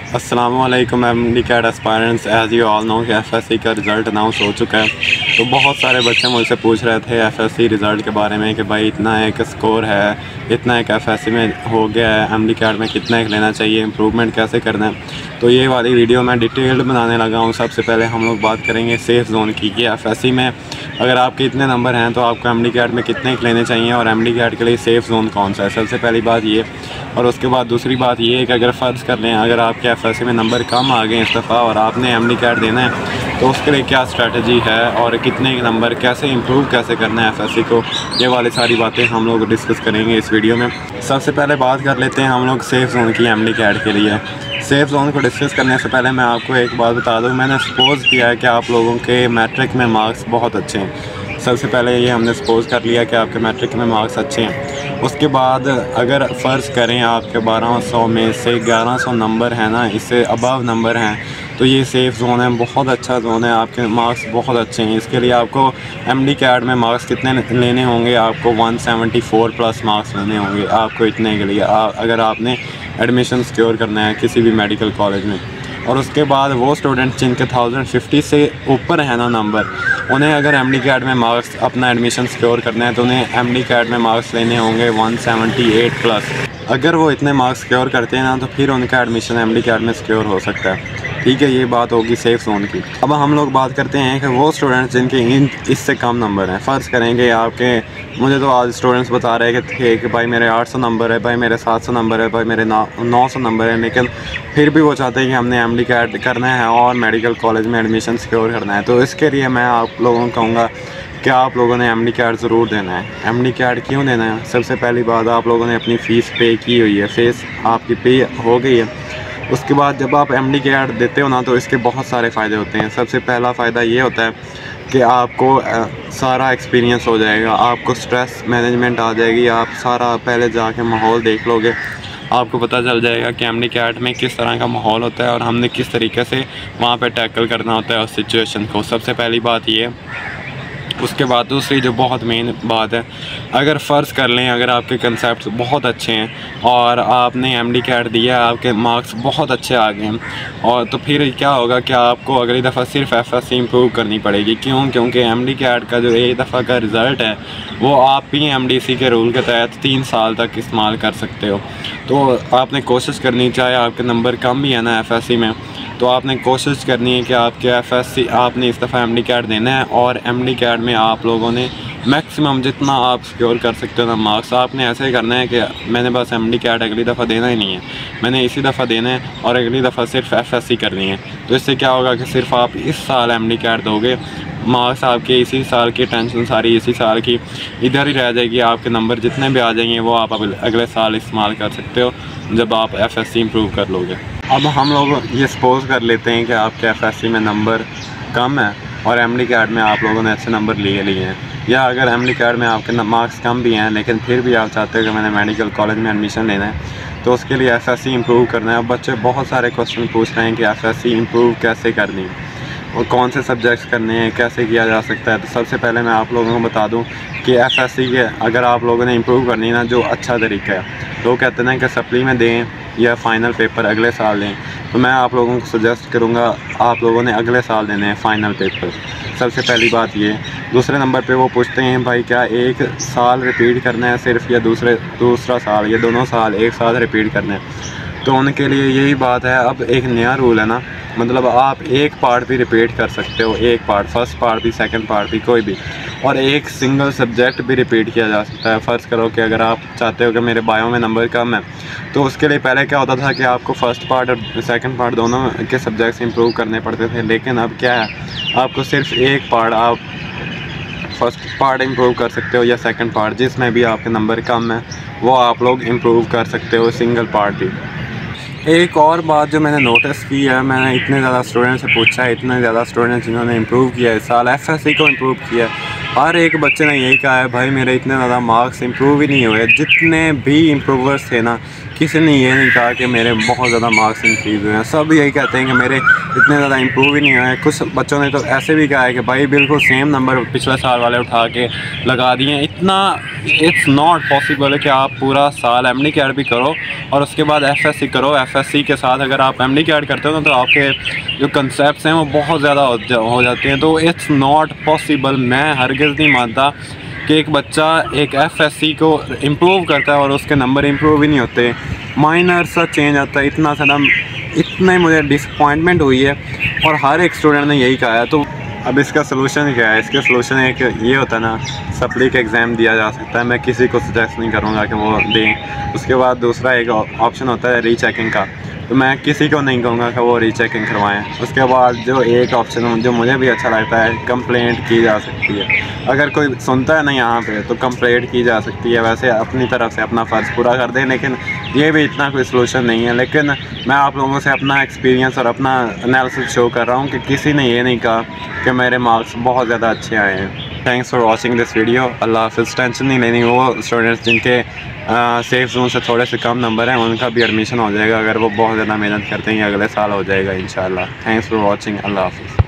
अस्सलामुअलैकुम MD CAT aspirants. As you all know कि FSc का रिज़ल्ट अनाउंस हो चुका है। तो बहुत सारे बच्चे मुझसे पूछ रहे थे एफएससी रिज़ल्ट के बारे में कि भाई इतना एक स्कोर है, इतना एक एफएससी में हो गया है, एमडी कैट में कितना एक लेना चाहिए, इम्प्रूवमेंट कैसे करना है। तो ये वाली वीडियो मैं डिटेल्ड बनाने लगा हूँ। सबसे पहले हम लोग बात करेंगे सेफ़ जोन की कि एफएससी में अगर आपके इतने नंबर हैं तो आपको एमडी कैट में कितने लेने चाहिए और एमडी कैट के लिए सेफ़ जोन कौन सा है। सबसे पहली बात ये, और उसके बाद दूसरी बात ये है कि अगर फ़र्ज़ कर लें अगर आपके एफएससी में नंबर कम आ गए इस दफ़ा और आपने एमडी कैट देना है तो उसके लिए क्या स्ट्रेटजी है और कितने नंबर कैसे इंप्रूव कैसे करना है एफएससी को, ये वाली सारी बातें हम लोग डिस्कस करेंगे इस वीडियो में। सबसे पहले बात कर लेते हैं हम लोग सेफ़ जोन की एमडी कैट के लिए। सेफ़ जोन को डिस्कस करने से पहले मैं आपको एक बात बता दूं, मैंने सपोज़ किया है कि आप लोगों के मैट्रिक में मार्क्स बहुत अच्छे हैं। सबसे पहले ये हमने सपोज़ कर लिया कि आपके मैट्रिक में मार्क्स अच्छे हैं। उसके बाद अगर फ़र्ज़ करें आपके 1200 में से 1100 नंबर है ना, इससे अबव नंबर हैं, तो ये सेफ़ जोन है, बहुत अच्छा जोन है, आपके मार्क्स बहुत अच्छे हैं। इसके लिए आपको एमडी कैट में मार्क्स कितने लेने होंगे, आपको 174 प्लस मार्क्स लेने होंगे आपको इतने के लिए अगर आपने एडमिशन सिक्योर करना है किसी भी मेडिकल कॉलेज में। और उसके बाद वो स्टूडेंट जिनके 1050 से ऊपर है ना नंबर, उन्हें अगर एमडी कैट में मार्क्स अपना एडमिशन सिक्योर करना है तो उन्हें एमडी कैट में मार्क्स लेने होंगे 178 प्लस। अगर वो इतने मार्क्स सिक्योर करते हैं ना तो फिर उनका एडमिशन एमडी कैट में सिक्योर हो सकता है। ठीक है, ये बात होगी सेफ़ जोन की। अब हम लोग बात करते हैं कि वो स्टूडेंट्स जिनके इससे कम नंबर हैं। फ़र्ज़ करेंगे आपके, मुझे तो आज स्टूडेंट्स बता रहे थे कि भाई मेरे 800 नंबर है, भाई मेरे 700 नंबर है, भाई मेरे 900 नंबर है, लेकिन फिर भी वो चाहते हैं कि हमने एमडी कैट करना है और मेडिकल कॉलेज में एडमिशन सिक्योर करना है। तो इसके लिए मैं आप लोगों को कहूँगा कि आप लोगों ने एमडी कैट ज़रूर देना है। एमडी कैट क्यों देना है? सबसे पहली बात, आप लोगों ने अपनी फ़ीस पे की हुई है, फ़ीस आपकी पे हो गई है। उसके बाद जब आप एमडी कैट देते हो ना तो इसके बहुत सारे फ़ायदे होते हैं। सबसे पहला फ़ायदा ये होता है कि आपको सारा एक्सपीरियंस हो जाएगा, आपको स्ट्रेस मैनेजमेंट आ जाएगी, आप सारा पहले जाके माहौल देख लोगे, आपको पता चल जाएगा कि एमडी कैट में किस तरह का माहौल होता है और हमने किस तरीके से वहाँ पे टैकल करना होता है उस सिचुएशन को। सबसे पहली बात ये। उसके बाद दूसरी जो बहुत मेन बात है, अगर फ़र्ज़ कर लें अगर आपके कंसेप्ट बहुत अच्छे हैं और आपने एमडी कैट दिया, आपके मार्क्स बहुत अच्छे आ गए हैं, और तो फिर क्या होगा कि आपको अगली दफ़ा सिर्फ एफएससी इंप्रूव करनी पड़ेगी। क्यों? क्योंकि एमडी कैट का जो एक दफ़ा का रिज़ल्ट है वो आप पीएमडीसी के रूल के तहत 3 साल तक इस्तेमाल कर सकते हो। तो आपने कोशिश करनी, चाहे आपके नंबर कम भी है ना एफएससी में, तो आपने कोशिश करनी है कि आपके एफएससी आपने इस दफ़ा एमडी कैट देना है और एमडी कैट में आप लोगों ने मैक्सिमम जितना आप सिक्योर कर सकते हो ना मार्क्स, आपने ऐसे करना है कि मैंने बस एमडी कैट अगली दफ़ा देना ही नहीं है, मैंने इसी दफ़ा देना है और अगली दफ़ा सिर्फ एफएससी करनी है। तो इससे क्या होगा कि सिर्फ आप इस साल एमडी कैट दोगे, मार्क्स आपके इसी साल की, टेंशन सारी इसी साल की इधर ही रह जाएगी, आपके नंबर जितने भी आ जाएंगे वो आप अगले साल इस्तेमाल कर सकते हो जब आप एफएससी इंप्रूव कर लोगे। अब हम लोग ये सपोज़ कर लेते हैं कि आपके एफएससी में नंबर कम है और एमडी कैट में आप लोगों ने अच्छे नंबर लिए हैं, या अगर एमडी कैट में आपके मार्क्स कम भी हैं लेकिन फिर भी आप चाहते हो कि मैंने मेडिकल कॉलेज में एडमिशन लेना है, तो उसके लिए एफएससी इंप्रूव करना है। अब बच्चे बहुत सारे क्वेश्चन पूछ रहे हैं कि एफएससी इंप्रूव कैसे करनी है और कौन से सब्जेक्ट्स करने हैं, कैसे किया जा सकता है। तो सबसे पहले मैं आप लोगों को बता दूं कि एफएससी के अगर आप लोगों ने इंप्रूव करनी है ना, जो अच्छा तरीका है, लोग कहते हैं कि सप्ली में दें या फ़ाइनल पेपर अगले साल दें, तो मैं आप लोगों को सजेस्ट करूंगा आप लोगों ने अगले साल देने हैं फ़ाइनल पेपर। सबसे पहली बात ये। दूसरे नंबर पे वो पूछते हैं भाई क्या एक साल रिपीट करना है सिर्फ, या दूसरा साल, या दोनों साल एक साथ रिपीट करना है। तो उनके लिए यही बात है, अब एक नया रूल है ना, मतलब आप एक पार्ट भी रिपीट कर सकते हो, एक पार्ट, फर्स्ट पार्ट भी, सेकंड पार्ट भी, कोई भी, और एक सिंगल सब्जेक्ट भी रिपीट किया जा सकता है। फ़र्ज़ करो कि अगर आप चाहते हो कि मेरे बायो में नंबर कम है, तो उसके लिए पहले क्या होता था कि आपको फ़र्स्ट पार्ट और सेकंड पार्ट दोनों के सब्जेक्ट्स इंप्रूव करने पड़ते थे, लेकिन अब क्या है, आपको सिर्फ एक पार्ट, आप फर्स्ट पार्ट इंप्रूव कर सकते हो या सेकंड पार्ट, जिसमें भी आपके नंबर कम है वो आप लोग इंप्रूव कर सकते हो, सिंगल पार्ट भी। एक और बात जो मैंने नोटिस की है, मैंने इतने ज़्यादा स्टूडेंट से पूछा है, इतने ज़्यादा स्टूडेंट्स जिन्होंने इंप्रूव किया है इस साल, एफएससी को इंप्रूव किया है, हर एक बच्चे ने यही कहा है भाई मेरे इतने ज़्यादा मार्क्स इंप्रूव ही नहीं हुए। जितने भी इम्प्रूवर्स थे ना, किसी ने ये नहीं कहा कि मेरे बहुत ज़्यादा मार्क्स इंक्रीज़ हुए हैं। सब यही कहते हैं कि मेरे इतने ज़्यादा इंप्रूव ही नहीं हुए हैं। कुछ बच्चों ने तो ऐसे भी कहा है कि भाई बिल्कुल सेम नंबर पिछले साल वाले उठा के लगा दिए हैं। इतना इट्स नॉट पॉसिबल है कि आप पूरा साल एमडी कैड भी करो और उसके बाद एफएससी करो। एफएससी के साथ अगर आप एमडी कैड करते हो ना, तो आपके जो कंसेप्ट हैं वो बहुत ज़्यादा हो जाते हैं। तो इट्स नॉट पॉसिबल। मैं हरगिज़ नहीं मानता कि एक बच्चा एक एफएससी को इम्प्रूव करता है और उसके नंबर इम्प्रूव ही नहीं होते। माइनर सा चेंज आता है। इतना सारा इतने मुझे डिसअपॉइंटमेंट हुई है और हर एक स्टूडेंट ने यही कहा है। तो अब इसका सलूशन क्या है? इसका सलूशन एक ये होता है ना, सप्ली का एग्ज़ाम दिया जा सकता है। मैं किसी को सजेस्ट नहीं करूँगा कि वो दें। उसके बाद दूसरा एक ऑप्शन होता है रीचेकिंग का, तो मैं किसी को नहीं कहूँगा कि वो रीचेकिंग करवाएं। उसके बाद जो एक ऑप्शन जो मुझे भी अच्छा लगता है, कंप्लेंट की जा सकती है। अगर कोई सुनता है ना यहाँ पे, तो कंप्लेंट की जा सकती है। वैसे अपनी तरफ से अपना फ़र्ज़ पूरा कर दें, लेकिन ये भी इतना कोई सलूशन नहीं है। लेकिन मैं आप लोगों से अपना एक्सपीरियंस और अपना एनालिसिस शो कर रहा हूँ कि किसी ने ये नहीं कहा कि मेरे मार्क्स बहुत ज़्यादा अच्छे आए हैं। Thanks for watching this video. अल्लाह हाफ़िज़। टेंशन नहीं लेनी। वो स्टूडेंट्स जिनके सेफ जोन से थोड़े से कम नंबर हैं, उनका भी एडमिशन हो जाएगा। अगर वो बहुत ज़्यादा मेहनत करते हैं, अगले साल हो जाएगा इंशाल्लाह। Thanks for watching. अल्लाह हाफ़िज़।